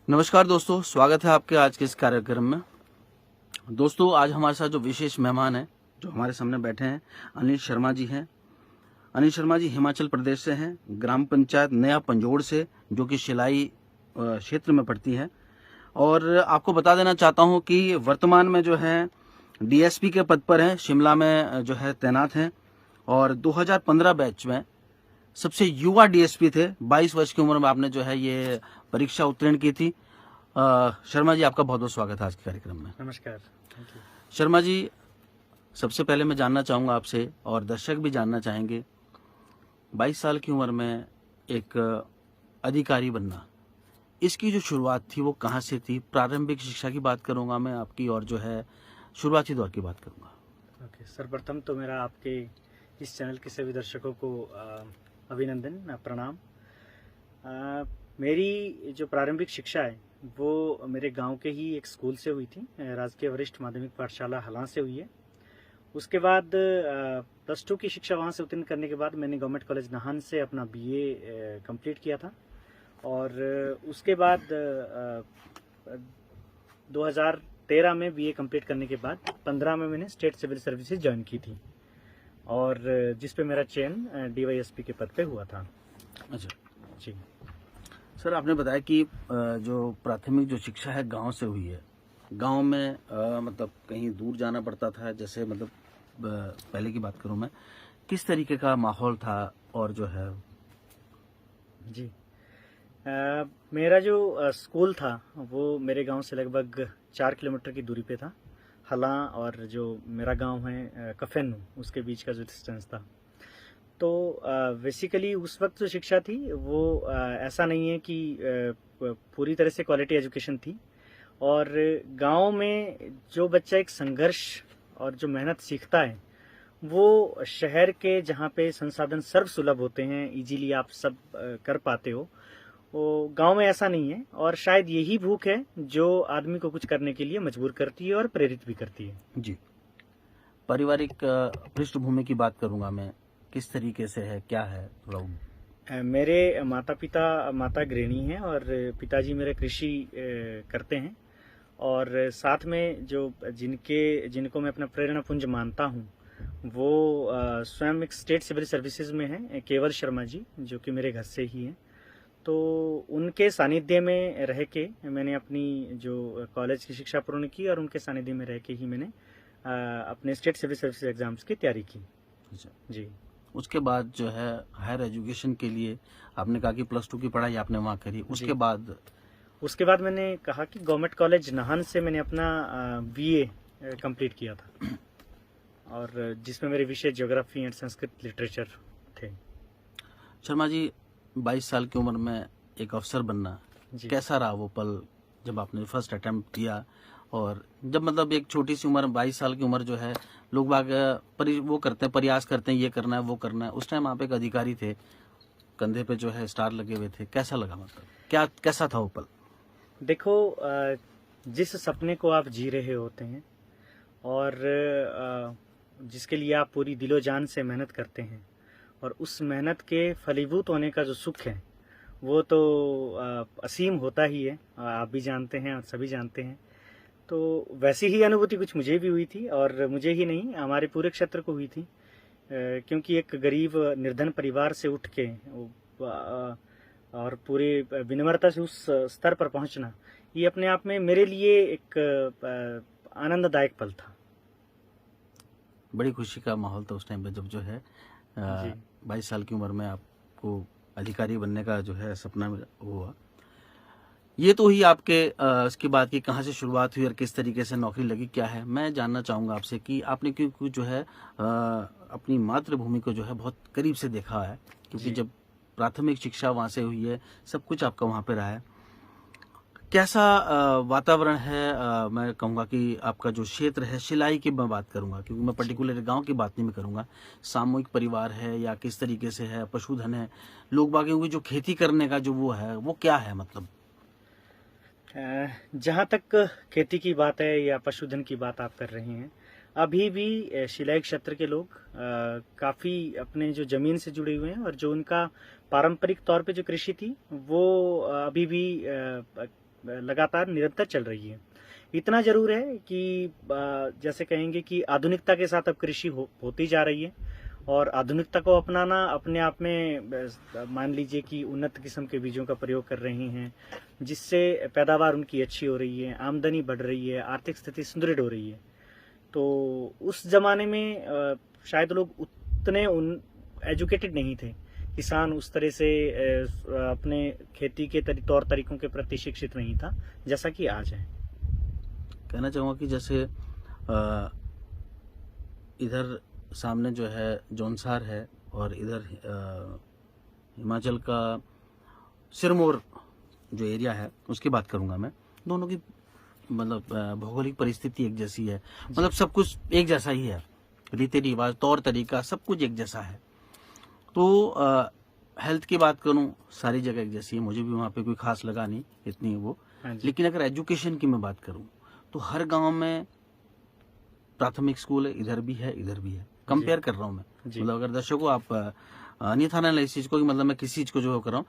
नमस्कार दोस्तों, स्वागत है आपके आज के इस कार्यक्रम में। दोस्तों, आज हमारे साथ जो विशेष मेहमान हैं, जो हमारे सामने बैठे हैं, अनिल शर्मा जी हैं। अनिल शर्मा जी हिमाचल प्रदेश से हैं, ग्राम पंचायत नया पंजोड़ से, जो कि शिलाई क्षेत्र में पड़ती है। और आपको बता देना चाहता हूं कि वर्तमान में जो है डीएसपी के पद पर हैं, शिमला में जो है तैनात हैं। और 2015 बैच में सबसे युवा डीएसपी थे। 22 वर्ष की उम्र में आपने जो है ये परीक्षा उत्तीर्ण की थी। शर्मा जी, आपका बहुत बहुत स्वागत है आज के कार्यक्रम में। नमस्कार, थैंक यू। शर्मा जी, सबसे पहले मैं जानना चाहूंगा आपसे, और दर्शक भी जानना चाहेंगे, 22 साल की उम्र में एक अधिकारी बनना, इसकी जो शुरुआत थी वो कहाँ से थी? प्रारंभिक शिक्षा की बात करूंगा मैं आपकी, और जो है शुरुआती दौर की बात करूंगा। ओके, सर्वप्रथम तो मेरा आपके इस चैनल के सभी दर्शकों को अभिनंदन, प्रणाम। मेरी जो प्रारंभिक शिक्षा है वो मेरे गांव के ही एक स्कूल से हुई थी, राजकीय वरिष्ठ माध्यमिक पाठशाला हलां से हुई है। उसके बाद +2 की शिक्षा वहां से उत्तीर्ण करने के बाद मैंने गवर्नमेंट कॉलेज नाहन से अपना बीए कंप्लीट किया था। और उसके बाद 2013 में बीए कंप्लीट करने के बाद 15 में मैंने स्टेट सिविल सर्विसेज ज्वाइन की थी, और जिस पे मेरा चयन डीवाईएसपी के पद पे हुआ था। अच्छा जी सर, आपने बताया कि जो प्राथमिक जो शिक्षा है गांव से हुई है। गांव में मतलब कहीं दूर जाना पड़ता था, जैसे मतलब पहले की बात करूं मैं, किस तरीके का माहौल था? और जो है जी मेरा जो स्कूल था वो मेरे गांव से लगभग 4 किलोमीटर की दूरी पे था। हलां और जो मेरा गांव है कफेनू, उसके बीच का जो डिस्टेंस था। तो बेसिकली उस वक्त जो शिक्षा थी वो ऐसा नहीं है कि पूरी तरह से क्वालिटी एजुकेशन थी। और गांव में जो बच्चा एक संघर्ष और जो मेहनत सीखता है वो शहर के जहाँ पे संसाधन सर्व सुलभ होते हैं, इजीली आप सब कर पाते हो, वो गांव में ऐसा नहीं है। और शायद यही भूख है जो आदमी को कुछ करने के लिए मजबूर करती है और प्रेरित भी करती है। जी, पारिवारिक पृष्ठभूमि की बात करूंगा मैं, किस तरीके से है, क्या है थोड़ा? मेरे माता गृहिणी हैं और पिताजी मेरे कृषि करते हैं। और साथ में जो जिनको मैं अपना प्रेरणा पुंज मानता हूँ वो स्वयं एक स्टेट सिविल सर्विसेज में हैं, केवल शर्मा जी, जो कि मेरे घर से ही हैं। तो उनके सानिध्य में रह के मैंने अपनी जो कॉलेज की शिक्षा पूर्ण की, और उनके सानिध्य में रह के ही मैंने अपने स्टेट सिविल सर्विस एग्जाम्स की तैयारी की। अच्छा, जी उसके बाद जो है हायर एजुकेशन के लिए आपने कहा कि +2 की पढ़ाई आपने वहाँ करी। उसके बाद मैंने कहा कि गवर्नमेंट कॉलेज नाहन से मैंने अपना बीए कंप्लीट किया था, और जिसमें मेरे विषय ज्योग्राफी एंड संस्कृत लिटरेचर थे। शर्मा जी, 22 साल की उम्र में एक अफसर बनना, कैसा रहा वो पल जब आपने फर्स्ट अटेम्प्ट किया? और जब मतलब एक छोटी सी उम्र, 22 साल की उम्र जो है, लोग बाग वो करते हैं, प्रयास करते हैं, ये करना है वो करना है। उस टाइम आप एक अधिकारी थे, कंधे पे जो है स्टार लगे हुए थे, कैसा लगा? मतलब कैसा था वो पल? देखो, जिस सपने को आप जी रहे होते हैं और जिसके लिए आप पूरी दिलो जान से मेहनत करते हैं, और उस मेहनत के फलीभूत होने का जो सुख है वो तो असीम होता ही है। आप भी जानते हैं और सभी जानते हैं। तो वैसी ही अनुभूति कुछ मुझे भी हुई थी, और मुझे ही नहीं, हमारे पूरे क्षेत्र को हुई थी। क्योंकि एक गरीब निर्धन परिवार से उठ के और पूरी विनम्रता से उस स्तर पर पहुंचना, ये अपने आप में मेरे लिए एक आनंददायक पल था। बड़ी खुशी का माहौल था उस टाइम पे, जब जो है 22 साल की उम्र में आपको अधिकारी बनने का जो है सपना हुआ। ये तो ही आपके इसकी बात की, कहाँ से शुरुआत हुई और किस तरीके से नौकरी लगी, क्या है। मैं जानना चाहूँगा आपसे कि आपने क्योंकि जो है अपनी मातृभूमि को जो है बहुत करीब से देखा है, क्योंकि जब प्राथमिक शिक्षा वहाँ से हुई है, सब कुछ आपका वहाँ पे रहा है। कैसा वातावरण है? मैं कहूँगा कि आपका जो क्षेत्र है, शिलाई की मैं बात करूँगा, क्योंकि मैं पर्टिकुलर गांव की बात नहीं मैं करूँगा। सामूहिक परिवार है या किस तरीके से है? पशुधन है, लोग बागों की जो खेती करने का जो वो है, वो क्या है? मतलब जहाँ तक खेती की बात है या पशुधन की बात आप कर रहे हैं, अभी भी शिलाई क्षेत्र के लोग काफी अपने जो जमीन से जुड़े हुए हैं, और जो उनका पारंपरिक तौर पे जो कृषि थी वो अभी भी लगातार निरंतर चल रही है। इतना जरूर है कि जैसे कहेंगे कि आधुनिकता के साथ अब कृषि होती जा रही है, और आधुनिकता को अपनाना अपने आप में मान लीजिए कि उन्नत किस्म के बीजों का प्रयोग कर रहे हैं, जिससे पैदावार उनकी अच्छी हो रही है, आमदनी बढ़ रही है, आर्थिक स्थिति सुदृढ़ हो रही है। तो उस जमाने में शायद लोग उतने एजुकेटेड नहीं थे, किसान उस तरह से अपने खेती के तौर तरीकों के प्रति शिक्षित नहीं था जैसा कि आज है। कहना चाहूँगा कि जैसे इधर सामने जो है जौनसार है और इधर हिमाचल का सिरमौर जो एरिया है उसकी बात करूंगा मैं। दोनों की मतलब भौगोलिक परिस्थिति एक जैसी है, मतलब सब कुछ एक जैसा ही है, रीति रिवाज तौर तरीका सब कुछ एक जैसा है। तो हेल्थ की बात करूं सारी जगह एक जैसी है, मुझे भी वहाँ पे कोई खास लगा नहीं इतनी वो। लेकिन अगर एजुकेशन की मैं बात करूं तो हर गांव में प्राथमिक स्कूल है, इधर भी है इधर भी है। कंपेयर कर रहा हूं मैं, मतलब अगर दर्शकों आप अन्यथा ना इस चीज को, मतलब मैं किसी चीज को जो कर रहा हूँ,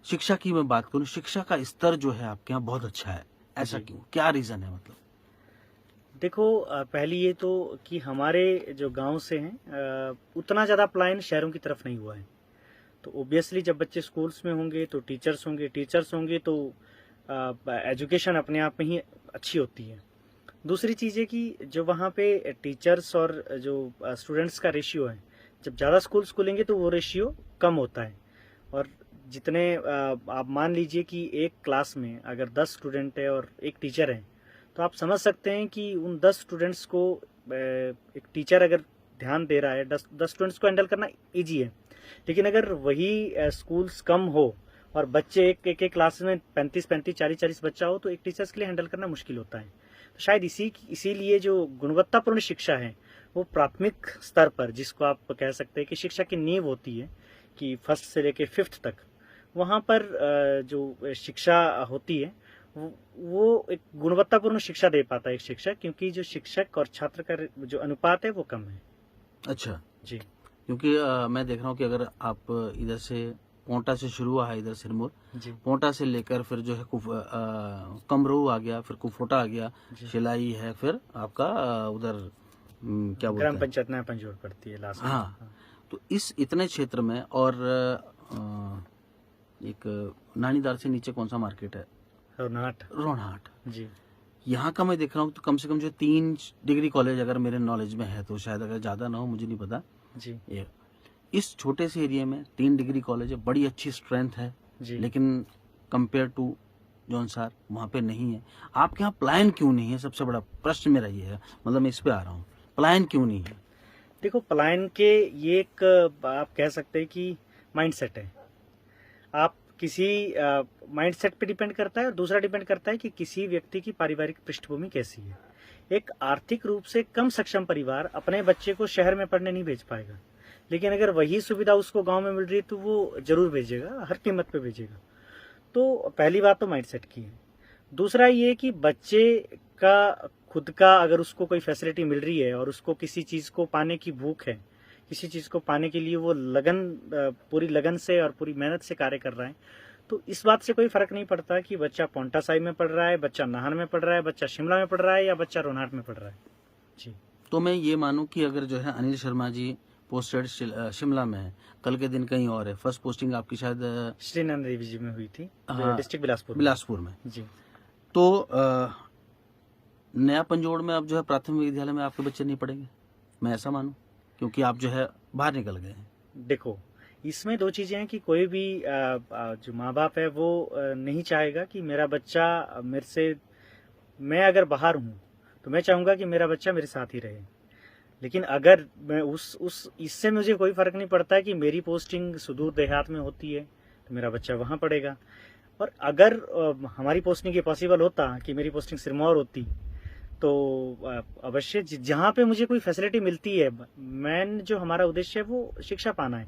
शिक्षा की मैं बात करूं, शिक्षा का स्तर जो है आपके यहाँ बहुत अच्छा है। ऐसा क्यों, क्या रीजन है? मतलब देखो, पहली ये तो कि हमारे जो गांव से हैं उतना ज्यादा पलायन शहरों की तरफ नहीं हुआ है। तो ऑब्वियसली जब बच्चे स्कूल्स में होंगे तो टीचर्स होंगे तो एजुकेशन अपने आप में ही अच्छी होती है। दूसरी चीज है कि जो वहाँ पे टीचर्स और जो स्टूडेंट्स का रेशियो है, जब ज़्यादा स्कूल्स खुलेंगे तो वो रेशियो कम होता है। और जितने आप मान लीजिए कि एक क्लास में अगर 10 स्टूडेंट है और एक टीचर है, तो आप समझ सकते हैं कि उन 10 स्टूडेंट्स को एक टीचर अगर ध्यान दे रहा है, 10 स्टूडेंट्स को हैंडल करना ईजी है। लेकिन अगर वही स्कूल्स कम हो और बच्चे एक क्लास में 35 40 बच्चा हो, तो एक टीचर्स के लिए हैंडल करना मुश्किल होता है। तो शायद इसीलिए जो गुणवत्तापूर्ण शिक्षा है वो प्राथमिक स्तर पर, जिसको आप कह सकते हैं कि शिक्षा की नींव होती है कि फर्स्ट से लेके 5th तक, वहाँ पर जो शिक्षा होती है वो एक गुणवत्तापूर्ण शिक्षा दे पाता है एक शिक्षक, क्योंकि जो शिक्षक और छात्र का जो अनुपात है वो कम है। अच्छा जी, क्योंकि मैं देख रहा हूँ कि अगर आप इधर से पोंटा से शुरू हुआ है, इधर सिरमौर, पोंटा से लेकर फिर जो है कमरू आ गया, फिर कुफोटा आ गया, शिलाई है, फिर आपका उधर क्या बोलते हैं, ग्राम पंचायत नया पंजोर पड़ती है लास्ट। हाँ, तो इस इतने क्षेत्र में, और एक नानीदार से नीचे कौन सा मार्केट है? रोनहाट जी। यहाँ का मैं देख रहा हूँ तो कम से कम जो 3 डिग्री कॉलेज अगर मेरे नॉलेज में है, तो शायद अगर ज्यादा ना हो, मुझे नहीं पता जी। इस छोटे से एरिया में 3 डिग्री कॉलेज है, बड़ी अच्छी स्ट्रेंथ है जी। लेकिन कंपेयर टू जौनसार वहाँ पे नहीं है। आपके यहाँ प्लान क्यों नहीं है? सबसे बड़ा प्रश्न मेरा ये है, मतलब मैं इस पे आ रहा हूँ, प्लान क्यों नहीं है? देखो, प्लान के ये एक आप कह सकते हैं कि माइंडसेट है। आप किसी माइंडसेट पे डिपेंड करता है, और दूसरा डिपेंड करता है कि किसी व्यक्ति की पारिवारिक पृष्ठभूमि कैसी है। एक आर्थिक रूप से कम सक्षम परिवार अपने बच्चे को शहर में पढ़ने नहीं भेज पाएगा, लेकिन अगर वही सुविधा उसको गांव में मिल रही है तो वो जरूर भेजेगा, हर कीमत पे भेजेगा। तो पहली बात तो माइंडसेट की है। दूसरा ये कि बच्चे का खुद का अगर उसको कोई फैसिलिटी मिल रही है और उसको किसी चीज को पाने की भूख है, किसी चीज को पाने के लिए वो पूरी लगन से और पूरी मेहनत से कार्य कर रहा है, तो इस बात से कोई फर्क नहीं पड़ता कि बच्चा पोंटा साहिब में पढ़ रहा है, बच्चा नाहन में पढ़ रहा है, बच्चा शिमला में पढ़ रहा है, या बच्चा रोनहाट में पढ़ रहा है। जी, तो मैं ये मानूं कि अगर जो है अनिल शर्मा जी पोस्टेड शिमला में है, कल के दिन कहीं और है, फर्स्ट पोस्टिंग आपकी शायद श्रीनंद देवी जी में हुई थी, डिस्ट्रिक्ट बिलासपुर में जी। तो नया पंजोड़ में अब जो है प्राथमिक विद्यालय में आपके बच्चे नहीं पढ़ेंगे, मैं ऐसा मानूं, क्योंकि आप जो है बाहर निकल गए हैं। देखो, इसमें 2 चीजें हैं कि कोई भी जो माँ बाप है वो नहीं चाहेगा कि मेरा बच्चा मेरे से, मैं अगर बाहर हूँ तो मैं चाहूंगा कि मेरा बच्चा मेरे साथ ही रहे। लेकिन अगर मैं इससे मुझे कोई फर्क नहीं पड़ता है कि मेरी पोस्टिंग सुदूर देहात में होती है तो मेरा बच्चा वहां पढ़ेगा, और अगर हमारी पोस्टिंग ये पॉसिबल होता कि मेरी पोस्टिंग सिरमौर होती तो अवश्य जहाँ पे मुझे कोई फैसिलिटी मिलती है, मेन जो हमारा उद्देश्य है वो शिक्षा पाना है।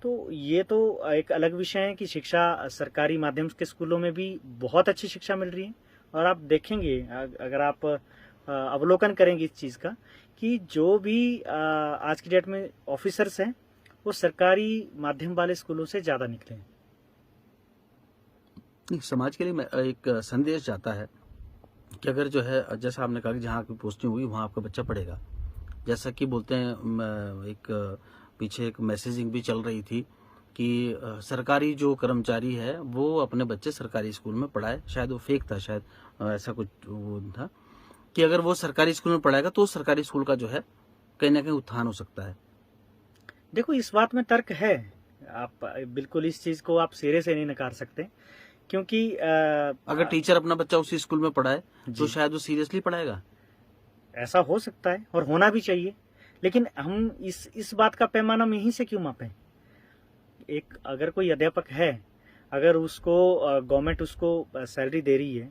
तो ये तो एक अलग विषय है कि शिक्षा सरकारी माध्यम के स्कूलों में भी बहुत अच्छी शिक्षा मिल रही है, और आप देखेंगे अगर आप अवलोकन करेंगे इस चीज का कि जो भी आज की डेट में ऑफिसर्स हैं वो सरकारी माध्यम वाले स्कूलों से ज्यादा निकले हैं। नहीं, समाज के लिए एक संदेश जाता है कि अगर जो है जैसा आपने कहा कि जहाँ आपकी पोस्टिंग हुई वहाँ आपका बच्चा पढ़ेगा, जैसा कि बोलते हैं एक पीछे एक मैसेजिंग भी चल रही थी कि सरकारी जो कर्मचारी है वो अपने बच्चे सरकारी स्कूल में पढ़ाए, शायद वो फेक था, शायद ऐसा कुछ वो था कि अगर वो सरकारी स्कूल में पढ़ाएगा तो सरकारी स्कूल का जो है कहीं ना कहीं उत्थान हो सकता है। देखो, इस बात में तर्क है। आप बिल्कुल इस चीज को आप सिरे से नहीं नकार सकते, क्योंकि अगर टीचर अपना बच्चा उसी स्कूल में पढ़ाए तो शायद वो सीरियसली पढ़ाएगा। ऐसा हो सकता है और होना भी चाहिए, लेकिन हम इस बात का पैमाना हम यहीं से क्यों मापें? एक अगर कोई अध्यापक है, अगर उसको गवर्नमेंट उसको सैलरी दे रही है,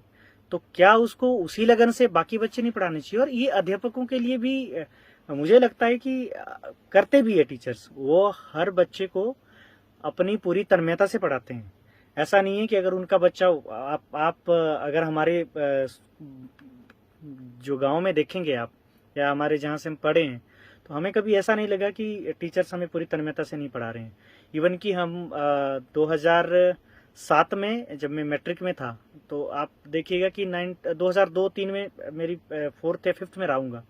तो क्या उसको उसी लगन से बाकी बच्चे नहीं पढ़ाने चाहिए? और ये अध्यापकों के लिए भी मुझे लगता है कि करते भी है टीचर्स, वो हर बच्चे को अपनी पूरी तन्मयता से पढ़ाते हैं। ऐसा नहीं है कि अगर उनका बच्चा आप अगर हमारे जो गांव में देखेंगे आप, या हमारे जहाँ से हम पढ़े हैं, तो हमें कभी ऐसा नहीं लगा कि टीचर्स हमें पूरी तन्मयता से नहीं पढ़ा रहे हैं। इवन कि हम 2007 में जब मैं मैट्रिक में था, तो आप देखिएगा कि 2002-3 में मेरी 4th या 5th में रहूंगा,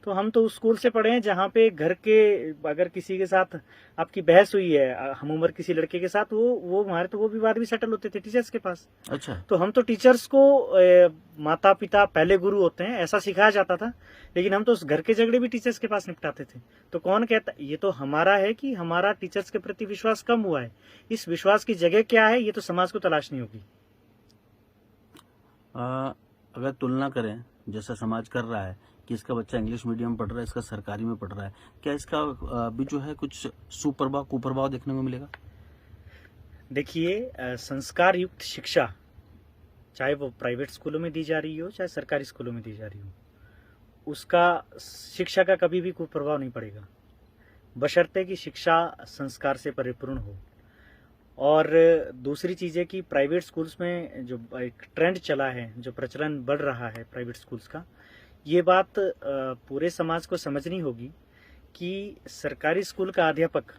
तो हम तो उस स्कूल से पढ़े हैं जहाँ पे घर के अगर किसी के साथ आपकी बहस हुई है हम उम्र किसी लड़के के साथ, वो हमारे तो वो विवाद भी सेटल होते थे टीचर्स के पास। अच्छा। तो हम तो टीचर्स को माता पिता पहले गुरु होते हैं ऐसा सिखाया जाता था, लेकिन हम तो उस घर के झगड़े भी टीचर्स के पास निपटाते थे। तो कौन कहता, ये तो हमारा है कि हमारा टीचर्स के प्रति विश्वास कम हुआ है। इस विश्वास की जगह क्या है, ये तो समाज को तलाशनी होगी। अगर तुलना करें जैसा समाज कर रहा है कि इसका बच्चा इंग्लिश मीडियम पढ़ रहा है, इसका सरकारी में पढ़ रहा है, क्या इसका भी जो है कुछ सुप्रभाव कुप्रभाव देखने को मिलेगा? देखिए, संस्कार युक्त शिक्षा चाहे वो प्राइवेट स्कूलों में दी जा रही हो चाहे सरकारी स्कूलों में दी जा रही हो, उसका शिक्षा का कभी भी कुप्रभाव नहीं पड़ेगा, बशर्ते कि शिक्षा संस्कार से परिपूर्ण हो। और दूसरी चीज़ है कि प्राइवेट स्कूल्स में जो एक ट्रेंड चला है, जो प्रचलन बढ़ रहा है प्राइवेट स्कूल्स का, ये बात पूरे समाज को समझनी होगी कि सरकारी स्कूल का अध्यापक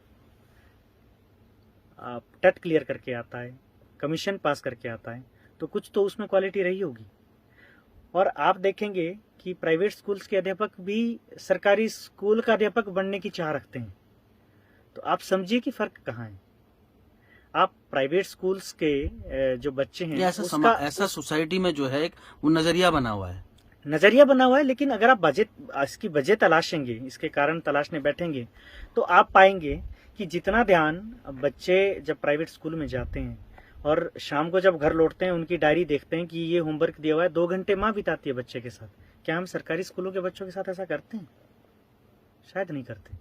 टेट क्लियर करके आता है, कमीशन पास करके आता है, तो कुछ तो उसमें क्वालिटी रही होगी। और आप देखेंगे कि प्राइवेट स्कूल्स के अध्यापक भी सरकारी स्कूल का अध्यापक बनने की चाह रखते हैं। तो आप समझिए कि फर्क कहाँ है। आप प्राइवेट स्कूल्स के जो बच्चे हैं, ऐसा सोसाइटी में जो है एक वो नजरिया बना हुआ है, लेकिन अगर आप इसकी वजह तलाशेंगे, इसके कारण तलाशने बैठेंगे, तो आप पाएंगे कि जितना ध्यान बच्चे जब प्राइवेट स्कूल में जाते हैं और शाम को जब घर लौटते हैं उनकी डायरी देखते हैं कि ये होमवर्क दिया हुआ है, 2 घंटे माँ बिताती है बच्चे के साथ, क्या हम सरकारी स्कूलों के बच्चों के साथ ऐसा करते हैं? शायद नहीं करते।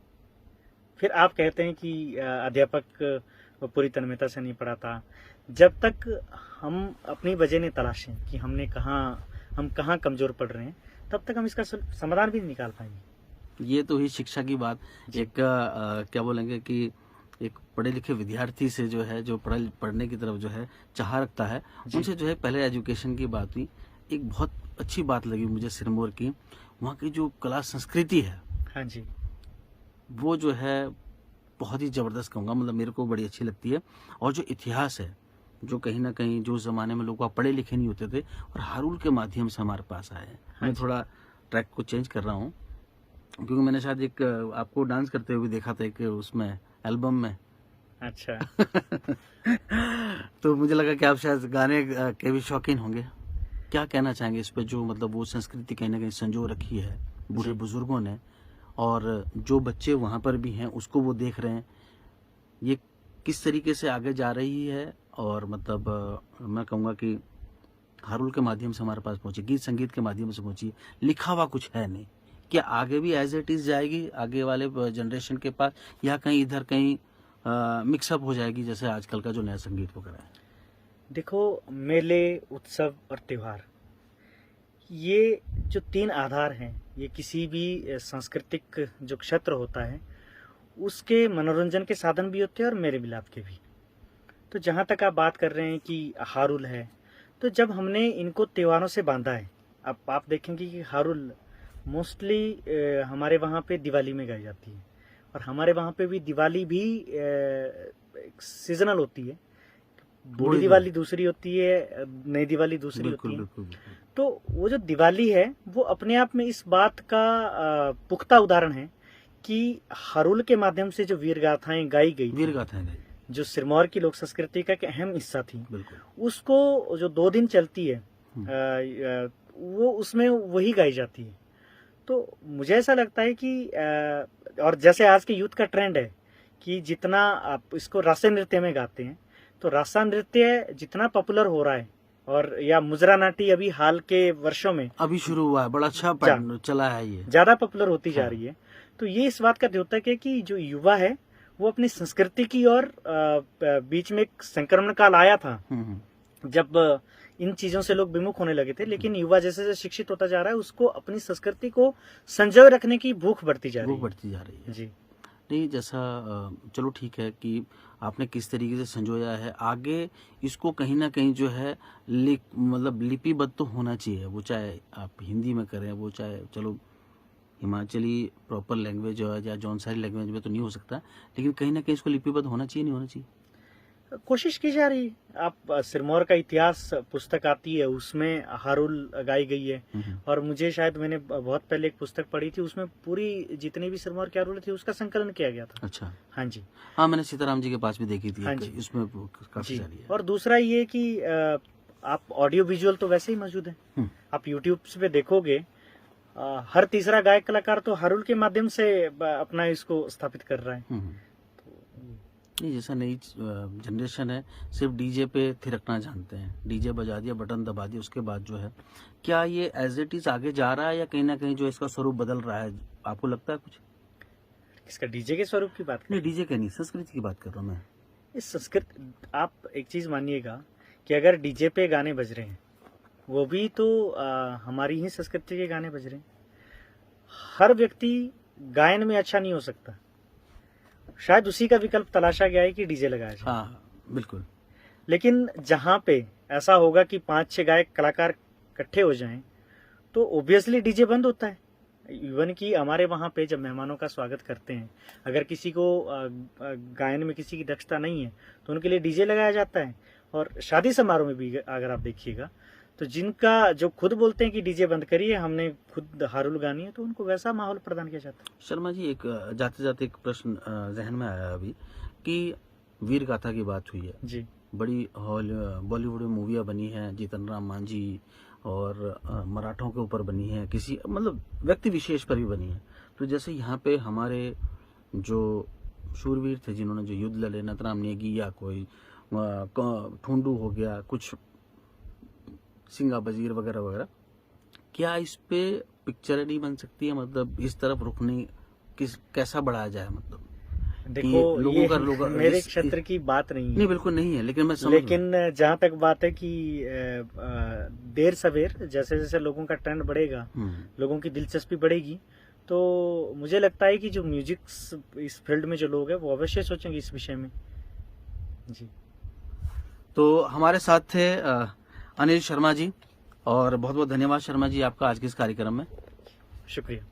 फिर आप कहते हैं कि अध्यापक पूरी तन्मयता से नहीं पढ़ाता। जब तक हम अपनी वजह नहीं तलाशें कि हम कहाँ कमजोर पड़ रहे हैं, तब तक हम इसका समाधान भी नहीं निकाल पाएंगे। ये तो ही शिक्षा की बात। एक क्या बोलेंगे कि एक पढ़े लिखे विद्यार्थी से जो है, जो पढ़ने की तरफ जो है चाह रखता है, उनसे जो है पहले एजुकेशन की बात हुई। एक बहुत अच्छी बात लगी मुझे सिरमौर की, वहाँ की जो कला संस्कृति है, हाँ जी, वो जो है बहुत ही जबरदस्त कहूँगा, मतलब मेरे को बड़ी अच्छी लगती है। और जो इतिहास है, जो कहीं ना कहीं जो जमाने में लोग पढ़े लिखे नहीं होते थे और हारुल के माध्यम से हमारे पास आए हैं। मैं थोड़ा ट्रैक को चेंज कर रहा हूँ क्योंकि मैंने शायद एक आपको डांस करते हुए देखा था एक उसमें एल्बम में। अच्छा। तो मुझे लगा कि आप शायद गाने के भी शौकीन होंगे। क्या कहना चाहेंगे इस पे, जो मतलब वो संस्कृति कहीं ना कहीं संजो रखी है बूढ़े बुजुर्गों ने, और जो बच्चे वहाँ पर भी हैं उसको वो देख रहे हैं, ये किस तरीके से आगे जा रही है? और मतलब मैं कहूँगा कि हारुल के माध्यम से हमारे पास पहुंची, गीत संगीत के माध्यम से पहुंची, लिखा हुआ कुछ है नहीं, क्या आगे भी एज इट इज जाएगी आगे वाले जनरेशन के पास, या कहीं इधर कहीं मिक्सअप हो जाएगी जैसे आजकल का जो नया संगीत वगैरह है? देखो, मेले, उत्सव और त्योहार, ये जो 3 आधार हैं, ये किसी भी सांस्कृतिक जो क्षेत्र होता है उसके मनोरंजन के साधन भी होते हैं और मेले मिलाप के भी। तो जहाँ तक आप बात कर रहे हैं कि हारुल है, तो जब हमने इनको त्योहारों से बांधा है, अब आप देखेंगे कि हारुल मोस्टली हमारे वहाँ पे दिवाली में गाई जाती है, और हमारे वहाँ पे भी दिवाली भी सीजनल होती है। बूढ़ी दिवाली दूसरी होती है, नई दिवाली दूसरी बिल्कुल होती है। बिल्कुल बिल्कुल। तो वो जो दिवाली है वो अपने आप में इस बात का पुख्ता उदाहरण है कि हरुल के माध्यम से जो वीर गाथाएं गाई गई, वीर गाथाएं गाई, जो सिरमौर की लोक संस्कृति का एक अहम हिस्सा थी, बिल्कुल। उसको जो 2 दिन चलती है वो उसमें वही गाई जाती है। तो मुझे ऐसा लगता है कि और जैसे आज के यूथ का ट्रेंड है कि जितना आप इसको रासा नृत्य में गाते हैं, तो रासा नृत्य जितना पॉपुलर हो रहा है, और या मुजरा नाटी अभी हाल के वर्षों में अभी शुरू हुआ है, बड़ा अच्छा चला है, ये ज्यादा पॉपुलर होती जा रही है। तो ये इस बात का द्योतक है कि जो युवा है वो अपनी संस्कृति की और बीच में एक संक्रमण काल आया था जब इन चीजों से लोग विमुख होने लगे थे, लेकिन युवा जैसे जैसे शिक्षित होता जा रहा है उसको अपनी संस्कृति को संजोए रखने की भूख बढ़ती जा रही है। जी नहीं, जैसा चलो ठीक है कि आपने किस तरीके से संजोया है, आगे इसको कहीं ना कहीं जो है मतलब लिपिबद्ध तो होना चाहिए, वो चाहे आप हिंदी में करें, वो चाहे चलो हिमाचली प्रॉपर लैंग्वेज या जौनसारी लैंग्वेज में तो नहीं हो सकता, लेकिन कहीं ना कहीं इसको लिपिबद्ध होना चाहिए, नहीं होना चाहिए? कोशिश की जा रही है। आप सिरमौर का इतिहास पुस्तक आती है, उसमें हारुल गाई गई है, और मुझे शायद मैंने बहुत पहले एक पुस्तक पढ़ी थी, उसमें पूरी जितनी भी सिरमौर की हारुल थी उसका संकलन किया गया था। अच्छा, हाँ जी, हाँ मैंने सीताराम जी के पास भी देखी थी। हाँ जी, इसमें काफी सारी है। और दूसरा ये कि आप ऑडियो विजुअल तो वैसे ही मौजूद है, आप यूट्यूब पे देखोगे हर तीसरा गायक कलाकार तो हारुल के माध्यम से अपना इसको स्थापित कर रहा है। नहीं, जैसा नई जनरेशन है सिर्फ डीजे पे थिरकना जानते हैं, डीजे बजा दिया, बटन दबा दिया, उसके बाद जो है क्या ये एज इट इज आगे जा रहा है या कहीं ना कहीं जो इसका स्वरूप बदल रहा है, आपको लगता है कुछ? इसका डीजे के स्वरूप की बात नहीं, डीजे का नहीं, संस्कृति की बात कर रहा हूँ मैं। इस संस्कृत आप एक चीज मानिएगा कि अगर डीजे पे गाने बज रहे हैं वो भी तो हमारी ही संस्कृति के गाने बज रहे हैं। हर व्यक्ति गायन में अच्छा नहीं हो सकता, शायद उसी का विकल्प तलाशा गया है कि डीजे लगाया जाए। हाँ बिल्कुल। लेकिन जहां पे ऐसा होगा कि 5-6 गायक कलाकार इकट्ठे हो जाएं तो ऑब्वियसली डीजे बंद होता है। इवन कि हमारे वहां पे जब मेहमानों का स्वागत करते हैं, अगर किसी को गायन में किसी की दक्षता नहीं है तो उनके लिए डीजे लगाया जाता है। और शादी समारोह में भी अगर आप देखिएगा तो जिनका जो खुद बोलते हैं कि डीजे बंद करिए, हमने खुद हारुल गानी है, तो उनको वैसा माहौल प्रदान किया जाता है। शर्मा जी, एक जाते जाते एक प्रश्न जहन में आया अभी कि वीर गाथा की बात हुई है जी, बड़ी बॉलीवुड में मूवियाँ बनी हैं, जीतन राम मांझी और मराठों के ऊपर बनी है, किसी मतलब व्यक्ति विशेष पर भी बनी है। तो जैसे यहाँ पे हमारे जो शूरवीर थे जिन्होंने जो युद्ध लड़े, नथराम नेगी या कोई ठुंडू हो गया, कुछ सिंगा बजीर वगैरह वगैरह, क्या इस पे पिक्चर नहीं बन सकती है? मतलब इस तरफ रुकने कैसा बढ़ाया जाए? मतलब देखो ये मेरे क्षेत्र की बात नहीं है। नहीं बिल्कुल नहीं है, लेकिन मैं समझ लेकिन जहाँ तक बात है कि देर सवेर जैसे जैसे लोगों का ट्रेंड बढ़ेगा, लोगों की दिलचस्पी बढ़ेगी, तो मुझे लगता है कि जो म्यूजिक इस फील्ड में जो लोग हैं वो अवश्य सोचेंगे इस विषय में। जी, तो हमारे साथ थे अनिल शर्मा जी, और बहुत बहुत धन्यवाद शर्मा जी आपका आज के इस कार्यक्रम में। शुक्रिया।